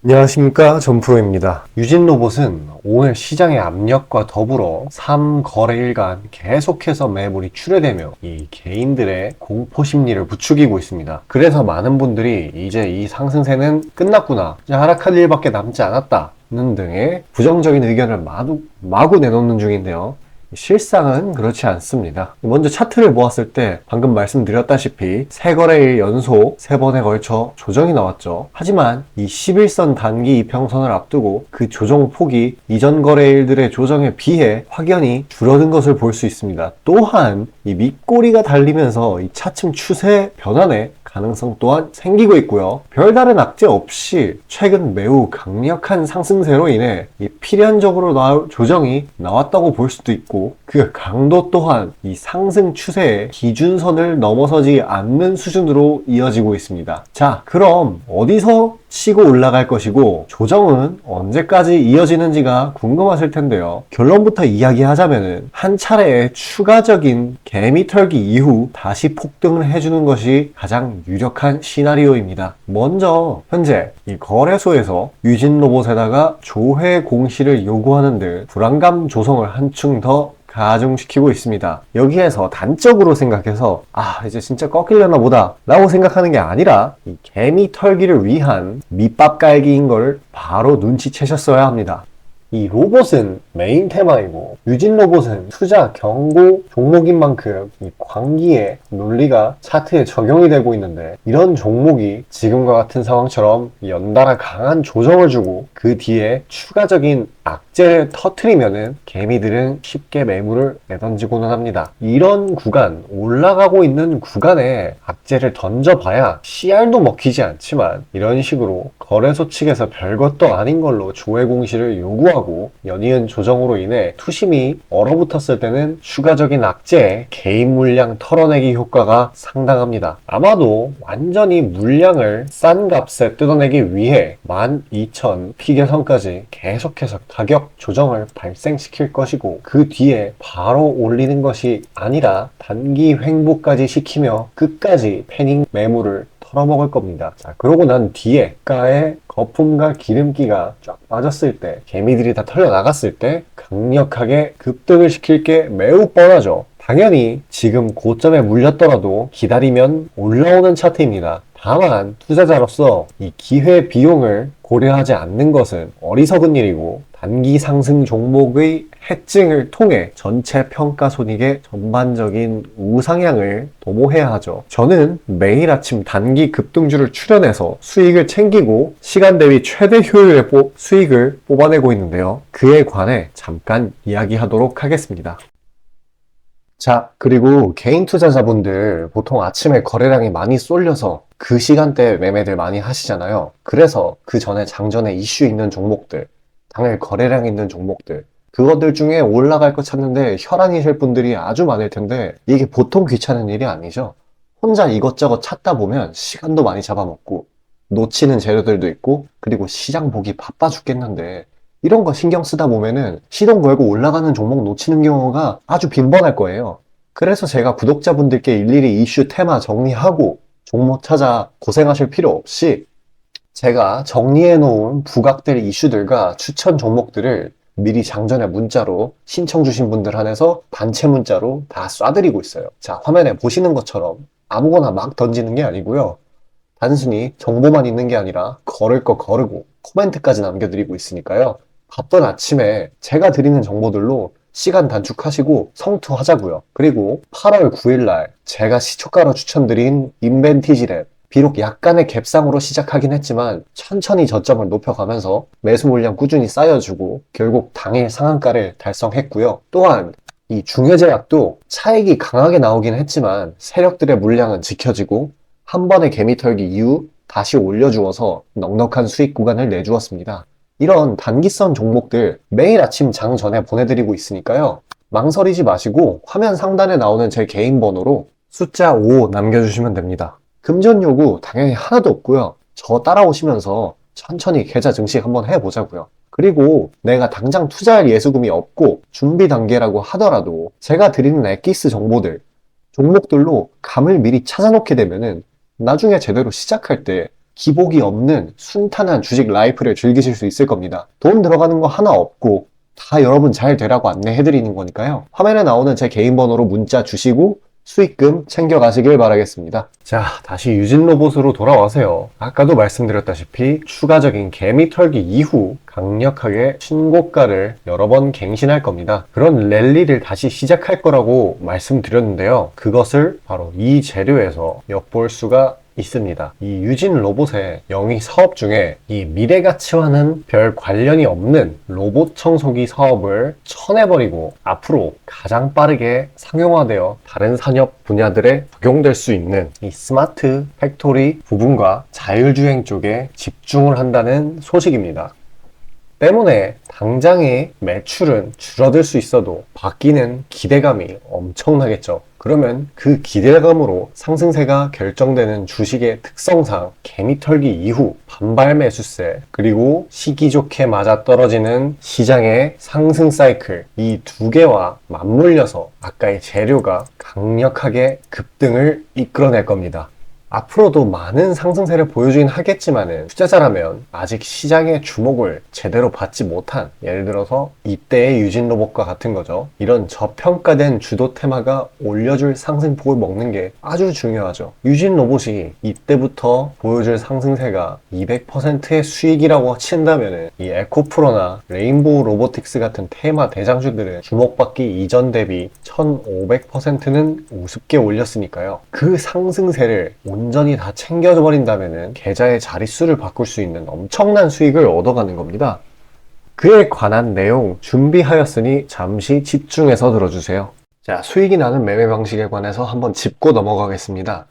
안녕하십니까, 전프로입니다. 유진로봇은 오늘 시장의 압력과 더불어 3거래일간 계속해서 매물이 출회되며 이 개인들의 공포 심리를 부추기고 있습니다. 그래서 많은 분들이 이제 이 상승세는 끝났구나, 이제 하락할 일밖에 남지 않았다는 등의 부정적인 의견을 마구 내놓는 중인데요. 실상은 그렇지 않습니다. 먼저 차트를 보았을 때 방금 말씀드렸다시피 3거래일 연속 3번에 걸쳐 조정이 나왔죠. 하지만 이 11선 단기 이평선을 앞두고 그 조정 폭이 이전 거래일들의 조정에 비해 확연히 줄어든 것을 볼 수 있습니다. 또한 이 밑꼬리가 달리면서 이 차츰 추세 변환의 가능성 또한 생기고 있고요. 별다른 악재 없이 최근 매우 강력한 상승세로 인해 이 필연적으로 나올 조정이 나왔다고 볼 수도 있고, 그 강도 또한 이 상승 추세의 기준선을 넘어서지 않는 수준으로 이어지고 있습니다. 자, 그럼 어디서 치고 올라갈 것이고 조정은 언제까지 이어지는지가 궁금하실 텐데요. 결론부터 이야기하자면은 한 차례의 추가적인 개미털기 이후 다시 폭등을 해주는 것이 가장 유력한 시나리오입니다. 먼저 현재 이 거래소에서 유진로봇에다가 조회 공시를 요구하는 등 불안감 조성을 한층 더 가중시키고 있습니다. 여기에서 단적으로 생각해서 이제 진짜 꺾이려나 보다 라고 생각하는 게 아니라 이 개미 털기를 위한 밑밥 깔기인 걸 바로 눈치채셨어야 합니다. 이 로봇은 메인 테마이고 유진 로봇은 투자 경고 종목인 만큼 이 광기의 논리가 차트에 적용이 되고 있는데, 이런 종목이 지금과 같은 상황처럼 연달아 강한 조정을 주고 그 뒤에 추가적인 악재를 터트리면은 개미들은 쉽게 매물을 내던지고는 합니다. 이런 구간, 올라가고 있는 구간에 악재를 던져봐야 CR도 먹히지 않지만 이런 식으로 거래소 측에서 별것도 아닌 걸로 조회 공시를 요구하고 연이은 조정으로 인해 투심이 얼어붙었을 때는 추가적인 악재에 개인 물량 털어내기 효과가 상당합니다. 아마도 완전히 물량을 싼 값에 뜯어내기 위해 12,000 피겨선까지 계속해서 가격 조정을 발생시킬 것이고, 그 뒤에 바로 올리는 것이 아니라 단기 횡보까지 시키며 끝까지 패닉 매물을 털어먹을 겁니다. 자, 그러고 난 뒤에 가에 거품과 기름기가 쫙 빠졌을 때, 개미들이 다 털려나갔을 때 강력하게 급등을 시킬 게 매우 뻔하죠. 당연히 지금 고점에 물렸더라도 기다리면 올라오는 차트입니다. 다만 투자자로서 이 기회 비용을 고려하지 않는 것은 어리석은 일이고, 단기 상승 종목의 해증을 통해 전체 평가 손익의 전반적인 우상향을 도모해야 하죠. 저는 매일 아침 단기 급등주를 출연해서 수익을 챙기고 시간 대비 최대 효율의 수익을 뽑아내고 있는데요. 그에 관해 잠깐 이야기하도록 하겠습니다. 자, 그리고 개인 투자자분들 보통 아침에 거래량이 많이 쏠려서 그 시간대에 매매들 많이 하시잖아요. 그래서 그 전에 장전에 이슈 있는 종목들, 당일 거래량 있는 종목들, 그것들 중에 올라갈 거 찾는데 혈안이실 분들이 아주 많을 텐데, 이게 보통 귀찮은 일이 아니죠. 혼자 이것저것 찾다 보면 시간도 많이 잡아먹고 놓치는 재료들도 있고, 그리고 시장 보기 바빠 죽겠는데 이런 거 신경 쓰다 보면은 시동 걸고 올라가는 종목 놓치는 경우가 아주 빈번할 거예요. 그래서 제가 구독자분들께 일일이 이슈 테마 정리하고 종목 찾아 고생하실 필요 없이 제가 정리해 놓은 부각될 이슈들과 추천 종목들을 미리 장전에 문자로 신청 주신 분들 한해서 단체 문자로 다 쏴드리고 있어요. 자, 화면에 보시는 것처럼 아무거나 막 던지는 게 아니고요. 단순히 정보만 있는 게 아니라 걸을 거 거르고 코멘트까지 남겨드리고 있으니까요. 바쁜 아침에 제가 드리는 정보들로 시간 단축하시고 성투하자고요. 그리고 8월 9일날 제가 시초가로 추천드린 인벤티지랩, 비록 약간의 갭상으로 시작하긴 했지만 천천히 저점을 높여가면서 매수 물량 꾸준히 쌓여주고 결국 당일 상한가를 달성했고요. 또한 이 중해제약도 차익이 강하게 나오긴 했지만 세력들의 물량은 지켜지고 한 번의 개미 털기 이후 다시 올려주어서 넉넉한 수익 구간을 내주었습니다. 이런 단기성 종목들 매일 아침 장 전에 보내드리고 있으니까요. 망설이지 마시고 화면 상단에 나오는 제 개인 번호로 숫자 5 남겨주시면 됩니다. 금전 요구 당연히 하나도 없고요. 저 따라오시면서 천천히 계좌 증식 한번 해보자고요. 그리고 내가 당장 투자할 예수금이 없고 준비 단계라고 하더라도 제가 드리는 엑기스 정보들, 종목들로 감을 미리 찾아놓게 되면은 나중에 제대로 시작할 때 기복이 없는 순탄한 주식 라이프를 즐기실 수 있을 겁니다. 돈 들어가는 거 하나 없고 다 여러분 잘 되라고 안내해드리는 거니까요. 화면에 나오는 제 개인 번호로 문자 주시고 수익금 챙겨가시길 바라겠습니다. 자, 다시 유진로봇으로 돌아와서요. 아까도 말씀드렸다시피 추가적인 개미 털기 이후 강력하게 신고가를 여러 번 갱신할 겁니다. 그런 랠리를 다시 시작할 거라고 말씀드렸는데요. 그것을 바로 이 재료에서 엿볼 수가 있습니다. 이 유진 로봇의 영위 사업 중에 이 미래가치와는 별 관련이 없는 로봇 청소기 사업을 쳐내버리고 앞으로 가장 빠르게 상용화되어 다른 산업 분야들에 적용될 수 있는 이 스마트 팩토리 부분과 자율주행 쪽에 집중을 한다는 소식입니다. 때문에 당장의 매출은 줄어들 수 있어도 받기는 기대감이 엄청나겠죠. 그러면 그 기대감으로 상승세가 결정되는 주식의 특성상 개미털기 이후 반발 매수세 그리고 시기 좋게 맞아떨어지는 시장의 상승 사이클 이 두 개와 맞물려서 아까의 재료가 강력하게 급등을 이끌어낼 겁니다. 앞으로도 많은 상승세를 보여주긴 하겠지만은 투자자라면 아직 시장의 주목을 제대로 받지 못한 예를 들어서 이때의 유진로봇과 같은 거죠. 이런 저평가된 주도 테마가 올려줄 상승폭을 먹는 게 아주 중요하죠. 유진로봇이 이때부터 보여줄 상승세가 200%의 수익이라고 친다면은 이 에코프로나 레인보우 로보틱스 같은 테마 대장주들은 주목받기 이전 대비 1500%는 우습게 올렸으니까요. 그 상승세를 온전히 다 챙겨져 버린다면은 계좌의 자릿수를 바꿀 수 있는 엄청난 수익을 얻어가는 겁니다. 그에 관한 내용 준비하였으니 잠시 집중해서 들어주세요. 자, 수익이 나는 매매 방식에 관해서 한번 짚고 넘어가겠습니다.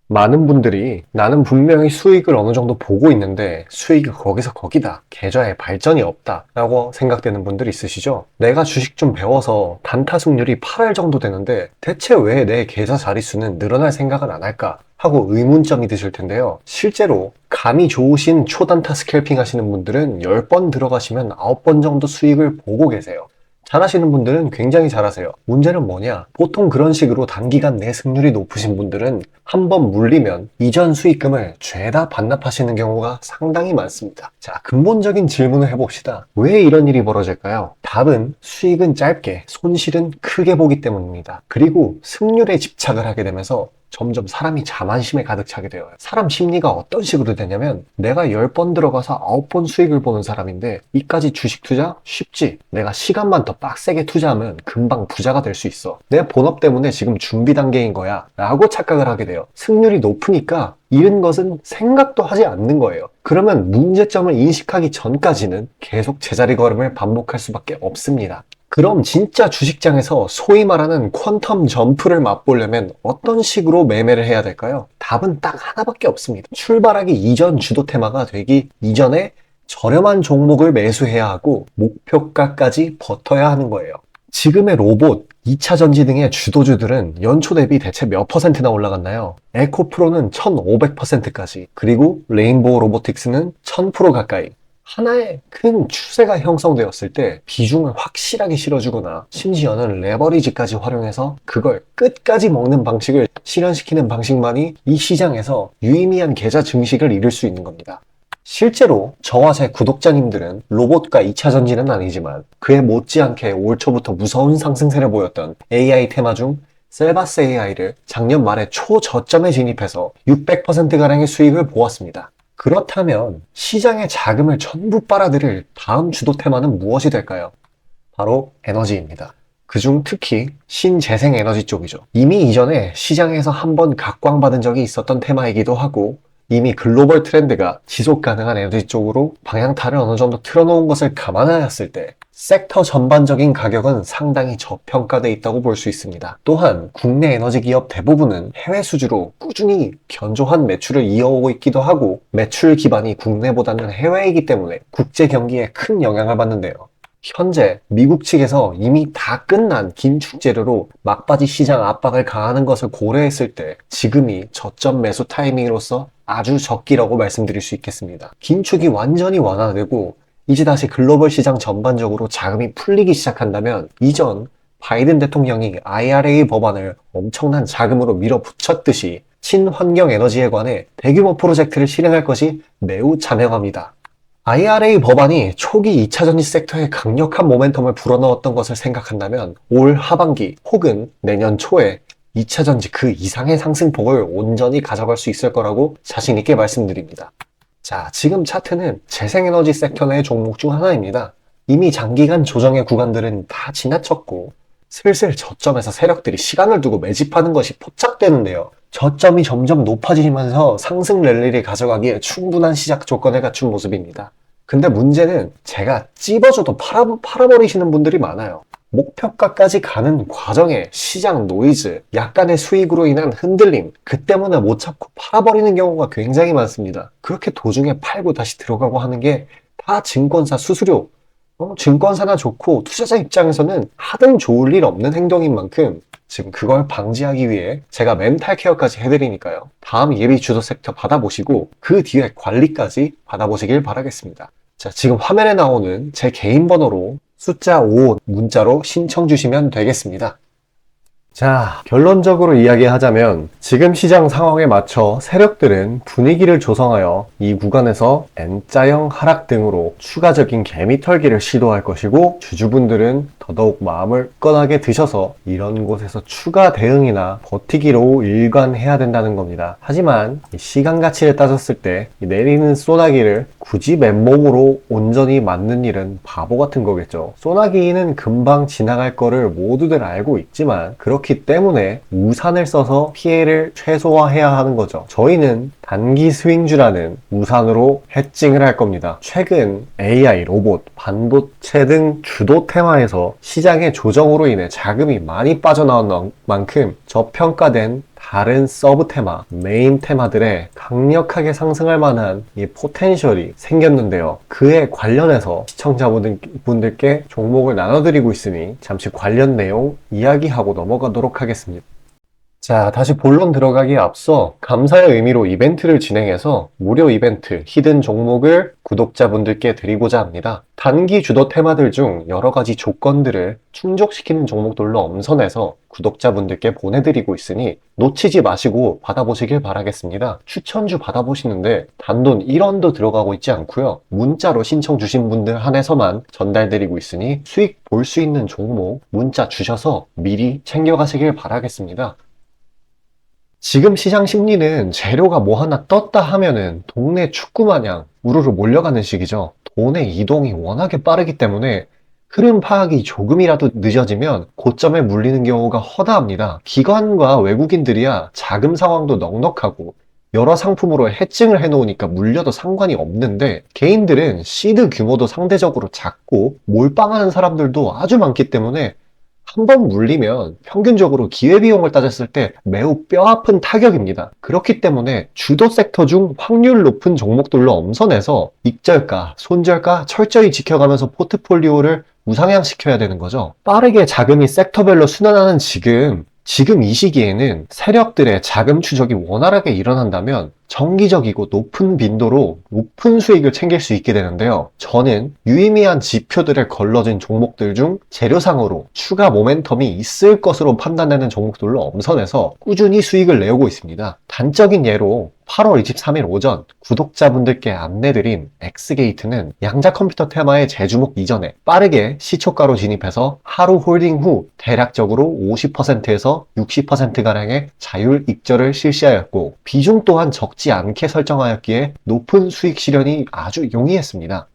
많은 분들이 나는 분명히 수익을 어느 정도 보고 있는데 수익이 거기서 거기다, 계좌에 발전이 없다 라고 생각되는 분들이 있으시죠? 내가 주식 좀 배워서 단타 승률이 8할 정도 되는데 대체 왜 내 계좌 자릿수는 늘어날 생각을 안 할까? 하고 의문점이 드실 텐데요. 실제로 감이 좋으신 초단타 스캘핑 하시는 분들은 10번 들어가시면 9번 정도 수익을 보고 계세요. 잘하시는 분들은 굉장히 잘하세요. 문제는 뭐냐? 보통 그런 식으로 단기간 내 승률이 높으신 분들은 한번 물리면 이전 수익금을 죄다 반납하시는 경우가 상당히 많습니다. 자, 근본적인 질문을 해봅시다. 왜 이런 일이 벌어질까요? 답은 수익은 짧게, 손실은 크게 보기 때문입니다. 그리고 승률에 집착을 하게 되면서 점점 사람이 자만심에 가득 차게 되어요. 사람 심리가 어떤 식으로 되냐면 내가 10번 들어가서 9번 수익을 보는 사람인데 이까지 주식 투자? 쉽지. 내가 시간만 더 빡세게 투자하면 금방 부자가 될 수 있어. 내 본업 때문에 지금 준비 단계인 거야 라고 착각을 하게 돼요. 승률이 높으니까 잃은 것은 생각도 하지 않는 거예요. 그러면 문제점을 인식하기 전까지는 계속 제자리 걸음을 반복할 수밖에 없습니다. 그럼 진짜 주식장에서 소위 말하는 퀀텀 점프를 맛보려면 어떤 식으로 매매를 해야 될까요? 답은 딱 하나밖에 없습니다. 출발하기 이전 주도 테마가 되기 이전에 저렴한 종목을 매수해야 하고 목표가까지 버텨야 하는 거예요. 지금의 로봇, 2차 전지 등의 주도주들은 연초 대비 대체 몇 %나 올라갔나요? 에코프로는 1500%까지, 그리고 레인보우 로보틱스는 1000% 가까이. 하나의 큰 추세가 형성되었을 때 비중을 확실하게 실어주거나 심지어는 레버리지까지 활용해서 그걸 끝까지 먹는 방식을 실현시키는 방식만이 이 시장에서 유의미한 계좌 증식을 이룰 수 있는 겁니다. 실제로 저와 제 구독자님들은 로봇과 2차 전지는 아니지만 그에 못지않게 올 초부터 무서운 상승세를 보였던 AI 테마 중 셀바스 AI를 작년 말에 초저점에 진입해서 600%가량의 수익을 보았습니다. 그렇다면 시장의 자금을 전부 빨아들일 다음 주도 테마는 무엇이 될까요? 바로 에너지입니다. 그중 특히 신재생 에너지 쪽이죠. 이미 이전에 시장에서 한번 각광받은 적이 있었던 테마이기도 하고 이미 글로벌 트렌드가 지속 가능한 에너지 쪽으로 방향타를 어느 정도 틀어놓은 것을 감안하였을 때 섹터 전반적인 가격은 상당히 저평가되어 있다고 볼 수 있습니다. 또한 국내 에너지 기업 대부분은 해외 수주로 꾸준히 견조한 매출을 이어오고 있기도 하고 매출 기반이 국내보다는 해외이기 때문에 국제 경기에 큰 영향을 받는데요. 현재 미국 측에서 이미 다 끝난 긴축 재료로 막바지 시장 압박을 가하는 것을 고려했을 때 지금이 저점 매수 타이밍으로서 아주 적기라고 말씀드릴 수 있겠습니다. 긴축이 완전히 완화되고 이제 다시 글로벌 시장 전반적으로 자금이 풀리기 시작한다면 이전 바이든 대통령이 IRA 법안을 엄청난 자금으로 밀어붙였듯이 친환경 에너지에 관해 대규모 프로젝트를 실행할 것이 매우 자명합니다. IRA 법안이 초기 2차전지 섹터에 강력한 모멘텀을 불어넣었던 것을 생각한다면 올 하반기 혹은 내년 초에 2차전지 그 이상의 상승폭을 온전히 가져갈 수 있을 거라고 자신 있게 말씀드립니다. 자, 지금 차트는 재생에너지 섹터 내 종목 중 하나입니다. 이미 장기간 조정의 구간들은 다 지나쳤고 슬슬 저점에서 세력들이 시간을 두고 매집하는 것이 포착되는데요. 저점이 점점 높아지면서 상승 랠리를 가져가기에 충분한 시작 조건을 갖춘 모습입니다. 근데 문제는 제가 찝어줘도 팔아버리시는 분들이 많아요. 목표가까지 가는 과정에 시장 노이즈, 약간의 수익으로 인한 흔들림, 그 때문에 못 참고 팔아버리는 경우가 굉장히 많습니다. 그렇게 도중에 팔고 다시 들어가고 하는 게 다 증권사 수수료, 증권사나 좋고 투자자 입장에서는 하등 좋을 일 없는 행동인 만큼 지금 그걸 방지하기 위해 제가 멘탈 케어까지 해드리니까요. 다음 예비 주도 섹터 받아보시고 그 뒤에 관리까지 받아보시길 바라겠습니다. 자, 지금 화면에 나오는 제 개인 번호로 숫자 5 문자로 신청 주시면 되겠습니다. 자, 결론적으로 이야기하자면 지금 시장 상황에 맞춰 세력들은 분위기를 조성하여 이 구간에서 N자형 하락 등으로 추가적인 개미털기를 시도할 것이고 주주분들은 더더욱 마음을 굳건하게 드셔서 이런 곳에서 추가 대응이나 버티기로 일관해야 된다는 겁니다. 하지만 시간 가치를 따졌을 때 내리는 소나기를 굳이 맨몸으로 온전히 맞는 일은 바보 같은 거겠죠. 소나기는 금방 지나갈 거를 모두들 알고 있지만 그렇기 때문에 우산을 써서 피해를 최소화해야 하는 거죠. 저희는 단기 스윙주라는 우산으로 해칭을 할 겁니다. 최근 AI, 로봇, 반도체 등 주도 테마에서 시장의 조정으로 인해 자금이 많이 빠져나온 만큼 저평가된 다른 서브 테마, 메인 테마들에 강력하게 상승할 만한 이 포텐셜이 생겼는데요. 그에 관련해서 시청자분들께 종목을 나눠드리고 있으니 잠시 관련 내용 이야기하고 넘어가도록 하겠습니다. 자, 다시 본론 들어가기에 앞서 감사의 의미로 이벤트를 진행해서 무료 이벤트 히든 종목을 구독자분들께 드리고자 합니다. 단기 주도 테마들 중 여러 가지 조건들을 충족시키는 종목들로 엄선해서 구독자분들께 보내드리고 있으니 놓치지 마시고 받아보시길 바라겠습니다. 추천주 받아보시는데 단돈 1원도 들어가고 있지 않고요. 문자로 신청 주신 분들 한해서만 전달드리고 있으니 수익 볼 수 있는 종목 문자 주셔서 미리 챙겨가시길 바라겠습니다. 지금 시장 심리는 재료가 뭐 하나 떴다 하면은 동네 축구 마냥 우르르 몰려가는 시기죠. 돈의 이동이 워낙에 빠르기 때문에 흐름 파악이 조금이라도 늦어지면 고점에 물리는 경우가 허다합니다. 기관과 외국인들이야 자금 상황도 넉넉하고 여러 상품으로 해칭을 해놓으니까 물려도 상관이 없는데 개인들은 시드 규모도 상대적으로 작고 몰빵하는 사람들도 아주 많기 때문에 한 번 물리면 평균적으로 기회비용을 따졌을 때 매우 뼈아픈 타격입니다. 그렇기 때문에 주도 섹터 중 확률 높은 종목들로 엄선해서 익절가, 손절가 철저히 지켜가면서 포트폴리오를 우상향시켜야 되는 거죠. 빠르게 자금이 섹터별로 순환하는 지금 이 시기에는 세력들의 자금 추적이 원활하게 일어난다면 정기적이고 높은 빈도로 높은 수익을 챙길 수 있게 되는데요. 저는 유의미한 지표들을 걸러진 종목들 중 재료상으로 추가 모멘텀이 있을 것으로 판단되는 종목들로 엄선해서 꾸준히 수익을 내오고 있습니다. 단적인 예로 8월 23일 오전 구독자분들께 안내드린 엑스게이트는 양자 컴퓨터 테마의 재주목 이전에 빠르게 시초가로 진입해서 하루 홀딩 후 대략적으로 50%에서 60%가량의 자율 익절을 실시하였고 비중 또한 적지 않게 설정하였기에 높은 수익 실현이 아주 용이했습니다.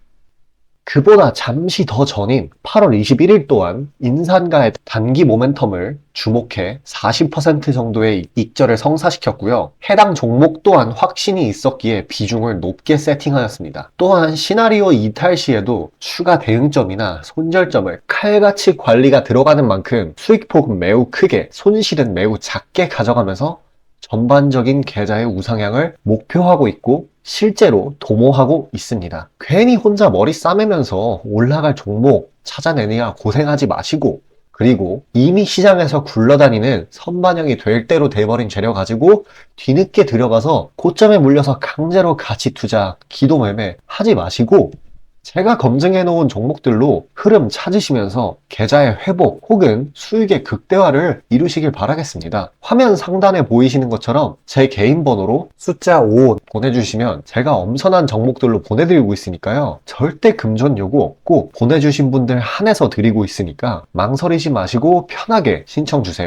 그보다 잠시 더 전인 8월 21일 또한 인산가의 단기 모멘텀을 주목해 40% 정도의 익절을 성사시켰고요. 해당 종목 또한 확신이 있었기에 비중을 높게 세팅하였습니다. 또한 시나리오 이탈 시에도 추가 대응점이나 손절점을 칼같이 관리가 들어가는 만큼 수익폭은 매우 크게, 손실은 매우 작게 가져가면서 전반적인 계좌의 우상향을 목표하고 있고 실제로 도모하고 있습니다. 괜히 혼자 머리 싸매면서 올라갈 종목 찾아내느냐 고생하지 마시고 그리고 이미 시장에서 굴러다니는 선반영이 될 대로 돼버린 재료 가지고 뒤늦게 들어가서 고점에 물려서 강제로 가치 투자, 기도 매매 하지 마시고 제가 검증해 놓은 종목들로 흐름 찾으시면서 계좌의 회복 혹은 수익의 극대화를 이루시길 바라겠습니다. 화면 상단에 보이시는 것처럼 제 개인 번호로 숫자 5 보내주시면 제가 엄선한 종목들로 보내드리고 있으니까요. 절대 금전 요구 없고 보내주신 분들 한해서 드리고 있으니까 망설이지 마시고 편하게 신청 주세요.